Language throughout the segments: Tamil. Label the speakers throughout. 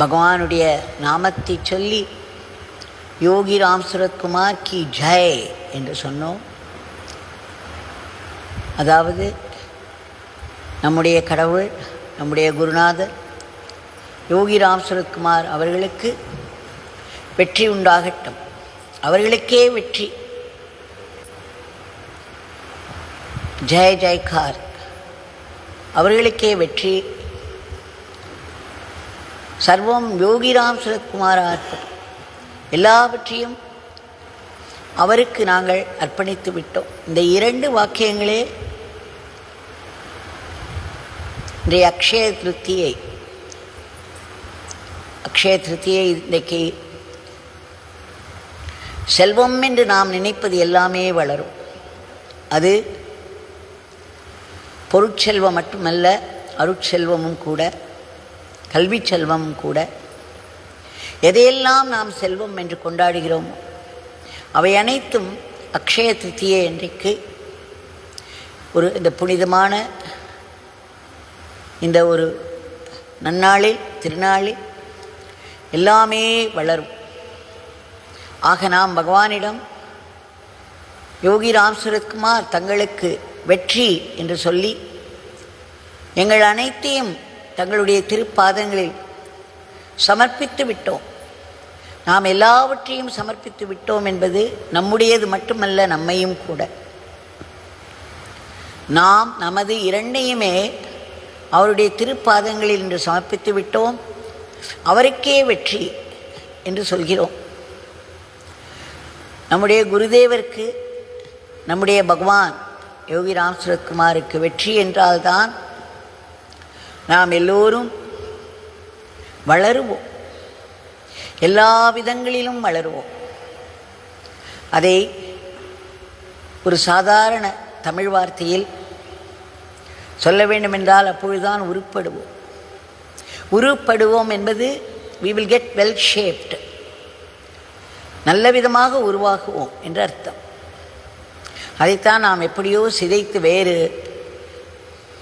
Speaker 1: பகவானுடைய நாமத்தை சொல்லி யோகி ராம் சுரத்குமார் கி ஜெய் என்று சொன்னோம். அதாவது நம்முடைய கடவுள், நம்முடைய குருநாதர் யோகி ராம் சுரத்குமார் அவர்களுக்கு வெற்றி உண்டாகட்டும். அவர்களுக்கே வெற்றி. ஜெய் ஜெய்கார். அவர்களுக்கே வெற்றி. சர்வம் யோகி ராம் சுரத்குமார் அர்ப்பணம். எல்லாவற்றையும் அவருக்கு நாங்கள் அர்ப்பணித்து விட்டோம். இந்த 2 வாக்கியங்களே இன்றைய அக்ஷய திருத்தியை இன்றைக்கு செல்வம் என்று நாம் நினைப்பது எல்லாமே வளரும். அது பொருட்செல்வம் மட்டுமல்ல, அருட்செல்வமும் கூட, கல்வி செல்வமும் கூட. எதையெல்லாம் நாம் செல்வம் என்று கொண்டாடுகிறோமோ அவை அனைத்தும் அக்ஷய திருத்தியை இன்றைக்கு இந்த புனிதமான இந்த ஒரு நன்னாளில், திருநாளில் எல்லாமே வளரும். ஆக நாம் பகவானிடம் யோகி ராம் சுரத்குமார் தங்களுக்கு வெற்றி என்று சொல்லி எங்கள் அனைத்தையும் தங்களுடைய திருப்பாதங்களில் சமர்ப்பித்து விட்டோம். நாம் எல்லாவற்றையும் சமர்ப்பித்து விட்டோம் என்பது நம்முடையது மட்டுமல்ல, நம்மையும் கூட. நாம் நமது 2ஐயுமே அவருடைய திருப்பாதங்களில் இன்று சமர்ப்பித்து விட்டோம். அவருக்கே வெற்றி என்று சொல்கிறோம். நம்முடைய குருதேவருக்கு, நம்முடைய பகவான் யோகி ராம் சுரத்குமாருக்கு வெற்றி என்றால்தான் நாம் எல்லோரும் வளருவோம். எல்லா விதங்களிலும் வளருவோம். அதை ஒரு சாதாரண தமிழ் வார்த்தையில் சொல்ல வேண்டுமென்றால் அப்பொழுதுதான் உருப்படுவோம். உருப்படுவோம் என்பது we will get well shaped, நல்ல விதமாக உருவாகுவோம் என்று அர்த்தம். அதைத்தான் நாம் எப்படியோ சிதைத்து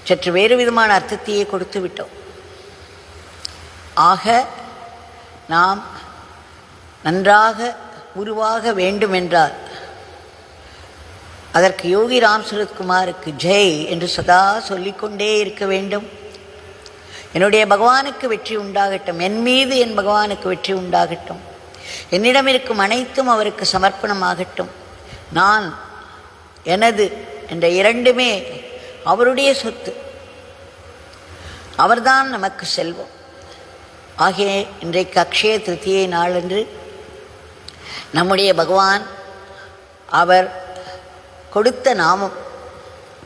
Speaker 1: சற்று வேறு விதமான அர்த்தத்தையே கொடுத்து விட்டோம். ஆக நாம் நன்றாக உருவாக வேண்டுமென்றால் அதற்கு யோகி ராம் சுரத்குமாருக்கு ஜெய் என்று சதா சொல்லிக்கொண்டே இருக்க வேண்டும். என்னுடைய பகவானுக்கு வெற்றி உண்டாகட்டும், என் மீது என் பகவானுக்கு வெற்றி உண்டாகட்டும், என்னிடம் இருக்கும் அனைத்தும் அவருக்கு சமர்ப்பணமாகட்டும், நான் எனது என்ற 2மே அவருடைய சொத்து, அவர்தான் நமக்கு செல்வம். ஆகிய இன்றைக்கு அக்ஷய திருத்தியை நாளன்று நம்முடைய பகவான் அவர் கொடுத்த நாமம்,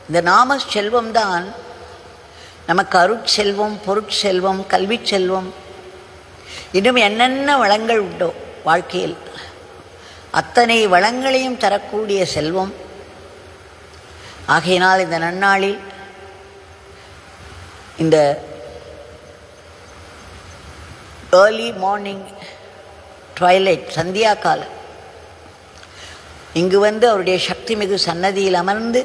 Speaker 1: இந்த நாம செல்வம்தான் நமக்கு அருட்செல்வம், பொருட்செல்வம், கல்வி செல்வம், இன்னும் என்னென்ன வளங்கள் உண்டோ வாழ்க்கையில் அத்தனை வளங்களையும் தரக்கூடிய செல்வம். ஆகையினால் இந்த நன்னாளில், இந்த ஏர்லி மார்னிங் ட்வைலைட், சந்தியா காலம், இங்கு வந்து அவருடைய சக்தி மிகு சன்னதியில் அமர்ந்து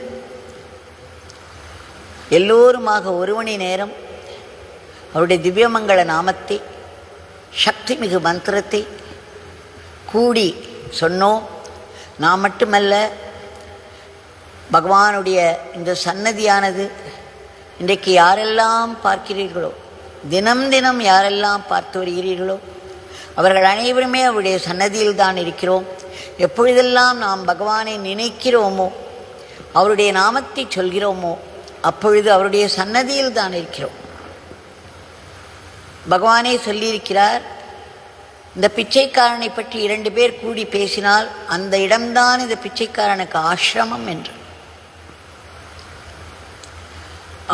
Speaker 1: எல்லோருமாக 1 மணி நேரம் அவருடைய திவ்யமங்கள நாமத்தை, சக்தி மிகு மந்திரத்தை கூடி சொன்னோம். நாம் மட்டுமல்ல, பகவானுடைய இந்த சன்னதியானது இன்றைக்கு யாரெல்லாம் பார்க்கிறீர்களோ, தினம் தினம் யாரெல்லாம் பார்த்து வருகிறீர்களோ அவர்கள் அனைவருமே அவருடைய சன்னதியில் தான் இருக்கிறோம். எப்பொழுதெல்லாம் நாம் பகவானை நினைக்கிறோமோ, அவருடைய நாமத்தை சொல்கிறோமோ, அப்பொழுது அவருடைய சன்னதியில் தான் இருக்கிறோம். பகவானே சொல்லியிருக்கிறார், இந்த பிச்சைக்காரனை பற்றி 2 பேர் கூடி பேசினால் அந்த இடம்தான் இந்த பிச்சைக்காரனுக்கு ஆசிரமம் என்று.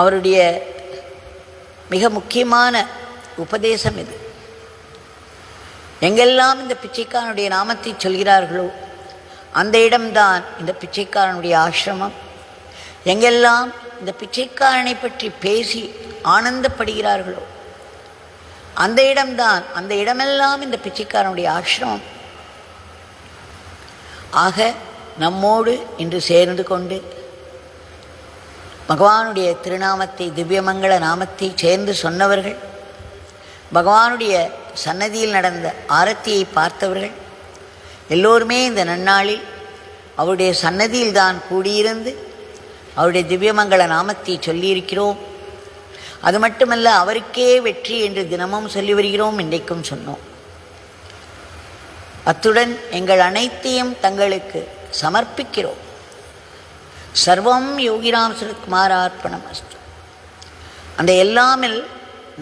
Speaker 1: அவருடைய மிக முக்கியமான உபதேசம் இது. எங்கெல்லாம் இந்த பிச்சைக்காரனுடைய நாமத்தை சொல்கிறார்களோ அந்த இடம்தான் இந்த பிச்சைக்காரனுடைய ஆசிரமம். எங்கெல்லாம் இந்த பிச்சைக்காரனை பற்றி பேசி ஆனந்தப்படுகிறார்களோ அந்த இடம்தான், அந்த இடமெல்லாம் இந்த பிச்சைக்காரனுடைய ஆசிரமம். ஆக நம்மோடு இன்று சேர்ந்து கொண்டு பகவானுடைய திருநாமத்தை, திவ்யமங்கள நாமத்தை சேர்ந்து சொன்னவர்கள், பகவானுடைய சன்னதியில் நடந்த ஆரத்தியை பார்த்தவர்கள் எல்லோருமே இந்த நன்னாளில் அவருடைய சன்னதியில் தான் கூடியிருந்து அவருடைய திவ்யமங்கள நாமத்தை சொல்லியிருக்கிறோம். அது மட்டுமல்ல, அவருக்கே வெற்றி என்று தினமும் சொல்லி வருகிறோம், இன்றைக்கும் சொன்னோம். அத்துடன் எங்கள் அனைத்தையும் தங்களுக்கு சமர்ப்பிக்கிறோம். சர்வம் யோகிராம் சுரத்குமாரார்ப்பணம் அஸ்து. அந்த எல்லாமில்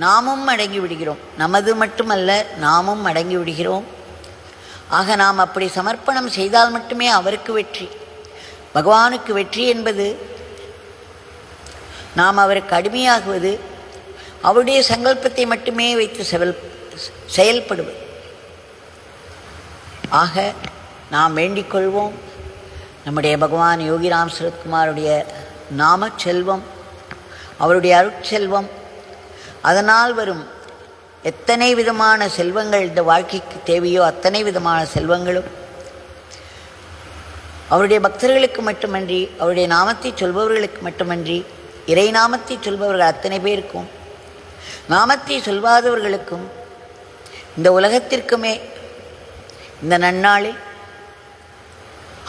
Speaker 1: நாமும் அடங்கி விடுகிறோம். நமது மட்டுமல்ல, நாமும் அடங்கி விடுகிறோம். ஆக நாம் அப்படி சமர்ப்பணம் செய்தால் மட்டுமே அவருக்கு வெற்றி. பகவானுக்கு வெற்றி என்பது நாம் அவருக்கு அடிமையாகுவது, அவருடைய சங்கல்பத்தை மட்டுமே வைத்து செயல்படுவது. ஆக நாம் வேண்டிக் கொள்வோம், நம்முடைய பகவான் யோகிராம் சுரத்குமாருடைய நாம செல்வம், அவருடைய அருட்செல்வம், அதனால் வரும் எத்தனை விதமான செல்வங்கள் இந்த வாழ்க்கைக்கு தேவையோ அத்தனை விதமான செல்வங்களும் அவருடைய பக்தர்களுக்கு மட்டுமன்றி, அவருடைய நாமத்தை சொல்பவர்களுக்கு மட்டுமன்றி, இறை நாமத்தை சொல்பவர்கள் அத்தனை பேருக்கும், நாமத்தை சொல்வாதவர்களுக்கும், இந்த உலகத்திற்குமே இந்த நன்னாளில்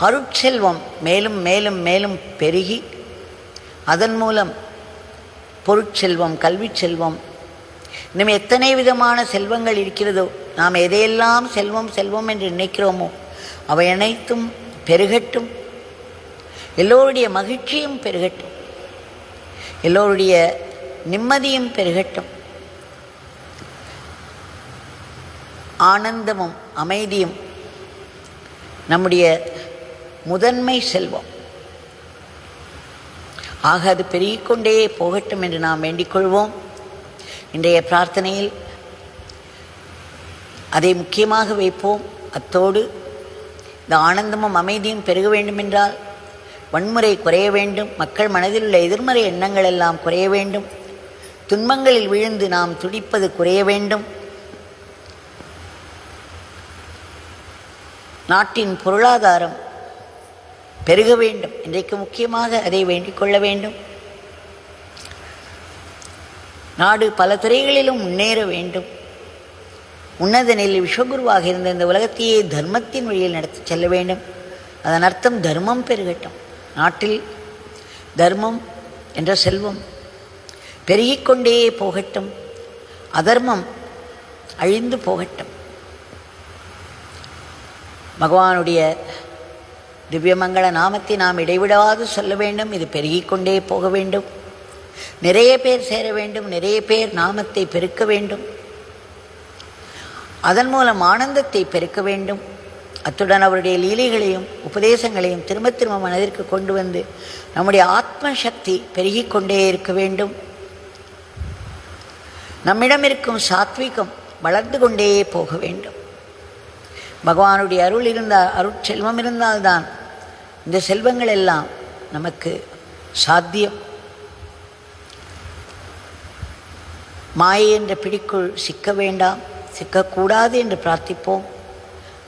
Speaker 1: அருட்செல்வம் மேலும் மேலும் மேலும் பெருகி அதன் மூலம் பொருட்செல்வம், கல்வி செல்வம், இன்னும் எத்தனை விதமான செல்வங்கள் இருக்கிறதோ, நாம் எதையெல்லாம் செல்வம் செல்வம் என்று நினைக்கிறோமோ அவை அனைத்தும் பெருகட்டும். எல்லோருடைய மகிழ்ச்சியும் பெருகட்டும், எல்லோருடைய நிம்மதியும் பெருகட்டும். ஆனந்தமும் அமைதியும் நம்முடைய முதன்மை செல்வம். ஆக அது பெருகிக்கொண்டே போகட்டும் என்று நாம் வேண்டிக் கொள்வோம். இன்றைய பிரார்த்தனையில் அதை முக்கியமாக வைப்போம். அத்தோடு இந்த ஆனந்தமும் அமைதியும் பெருக வேண்டுமென்றால் வன்முறை குறைய வேண்டும், மக்கள் மனதில் உள்ள எதிர்மறை எண்ணங்கள் எல்லாம் குறைய வேண்டும், துன்பங்களில் விழுந்து நாம் துடிப்பது குறைய வேண்டும், நாட்டின் பொருளாதாரம் பெருக வேண்டும். இன்றைக்கு முக்கியமாக அதை வேண்டிக் கொள்ள வேண்டும். நாடு பல துறைகளிலும் முன்னேற வேண்டும். உன்னத நிலையில் விஸ்வகுருவாக இருந்த இந்த உலகத்தையே தர்மத்தின் வழியில் நடத்தி செல்ல வேண்டும். அதன் அர்த்தம் தர்மம் பெருகட்டும். நாட்டில் தர்மம் என்ற செல்வம் பெருகிக்கொண்டே போகட்டும், அதர்மம் அழிந்து போகட்டும். பகவானுடைய திவ்யமங்கள நாமத்தை நாம் இடைவிடாது சொல்ல வேண்டும். இது பெருகிக்கொண்டே போக வேண்டும். நிறைய பேர் சேர வேண்டும், நிறைய பேர் நாமத்தை பெருக்க வேண்டும், அதன் மூலம் ஆனந்தத்தை பெருக்க வேண்டும். அத்துடன் அவருடைய லீலைகளையும் உபதேசங்களையும் திரும்ப திரும்ப மனதிற்கு கொண்டு வந்து நம்முடைய ஆத்ம சக்தி பெருகிக்கொண்டே இருக்க வேண்டும். நம்மிடம் இருக்கும் சாத்வீகம் வளர்ந்து கொண்டே போக வேண்டும். பகவானுடைய அருள் இருந்தால், அருட்செல்வம் இருந்தால்தான் இந்த செல்வங்கள் எல்லாம் நமக்கு சாத்தியம். மாயை என்ற பிடிக்குள் சிக்க வேண்டாம், சிக்கக்கூடாது என்று பிரார்த்திப்போம்.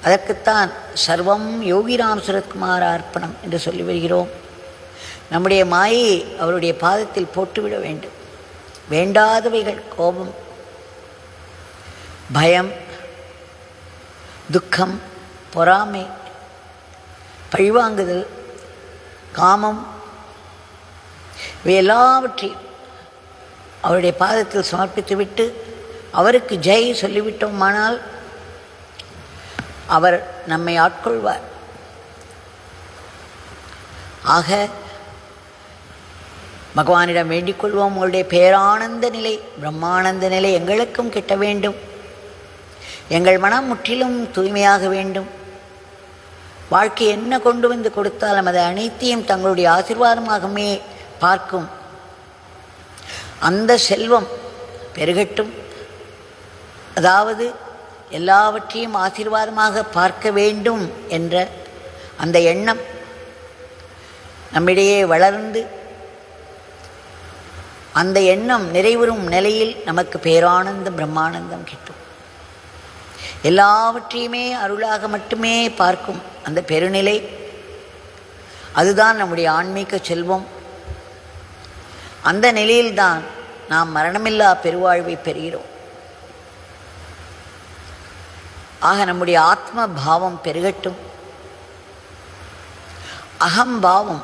Speaker 1: அதற்குத்தான் சர்வம் யோகிராம் சுரத்குமார அர்ப்பணம் என்று சொல்லி வருகிறோம். நம்முடைய மாயையை அவருடைய பாதத்தில் போட்டுவிட வேண்டும். வேண்டாதவைகள் கோபம், பயம், துக்கம், பொறாமை, பழிவாங்குதல், காமம், இவை எல்லாவற்றையும் அவருடைய பாதத்தில் சமர்ப்பித்துவிட்டு அவருக்கு ஜெய் சொல்லிவிட்டோமானால் அவர் நம்மை ஆட்கொள்வார். ஆக பகவானிடம் வேண்டிக் கொள்வோம், உங்களுடைய பேரானந்த நிலை, பிரம்மானந்த நிலை எங்களுக்கும் கிட்ட வேண்டும். எங்கள் மனம் முற்றிலும் தூய்மையாக வேண்டும். வாழ்க்கை என்ன கொண்டு வந்து கொடுத்தாலும் அது அனைத்தையும் தங்களுடைய ஆசீர்வாதமாகவே பார்க்கும் அந்த செல்வம் பெருகட்டும். அதாவது எல்லாவற்றையும் ஆசீர்வாதமாக பார்க்க வேண்டும் என்ற அந்த எண்ணம் நம்மிடையே வளர்ந்து அந்த எண்ணம் நிறைவுறும் நிலையில் நமக்கு பேரானந்தம், பிரம்மானந்தம் கிட்டும். எல்லாவற்றையுமே அருளாக மட்டுமே பார்க்கும் அந்த பெருநிலை, அதுதான் நம்முடைய ஆன்மீக செல்வம். அந்த நிலையில்தான் நாம் மரணமில்லா பெருவாழ்வை பெறுகிறோம். ஆக நம்முடைய ஆத்ம பாவம் பெருகட்டும். அகம்பாவம்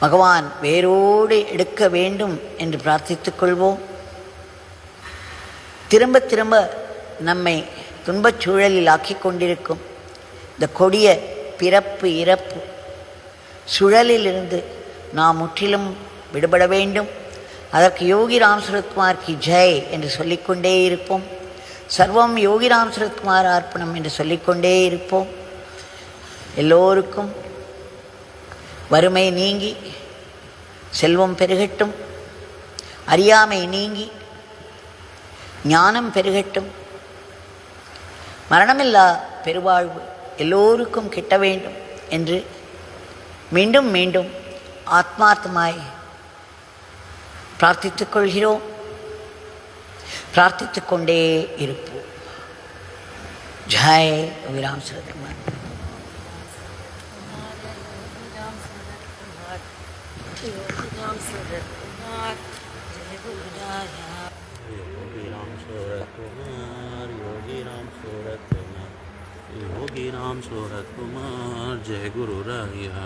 Speaker 1: பகவான் வேரோடு எடுக்க வேண்டும் என்று பிரார்த்தித்துக் கொள்வோம். திரும்ப திரும்ப நம்மை துன்பச் சூழலில் ஆக்கிக் கொண்டிருக்கும் இந்த கொடிய பிறப்பு இறப்பு சுழலிலிருந்து நாம் முற்றிலும் விடுபட வேண்டும். அதற்கு யோகி ராம் சுரத்குமார் கி ஜெய் என்று சொல்லிக்கொண்டே இருப்போம். சர்வம் யோகி ராம் சுரத்குமார் அர்ப்பணம் என்று சொல்லிக்கொண்டே இருப்போம். எல்லோருக்கும் வறுமை நீங்கி செல்வம் பெருகட்டும், அறியாமை நீங்கி ஞானம் பெருகட்டும், மரணமில்லா பெருவாழ்வு எல்லோருக்கும் கிட்ட வேண்டும் என்று மீண்டும் மீண்டும் ஆத்மார்த்தமாய் பிரார்த்தித்துக் கொள்கிறோம். பிரார்த்தித்துக் கொண்டே இருப்போம். ஜெய் யோகி ராம் சுரத்குமார்.
Speaker 2: योगी राम सूरत कुमार जय गुरु राया।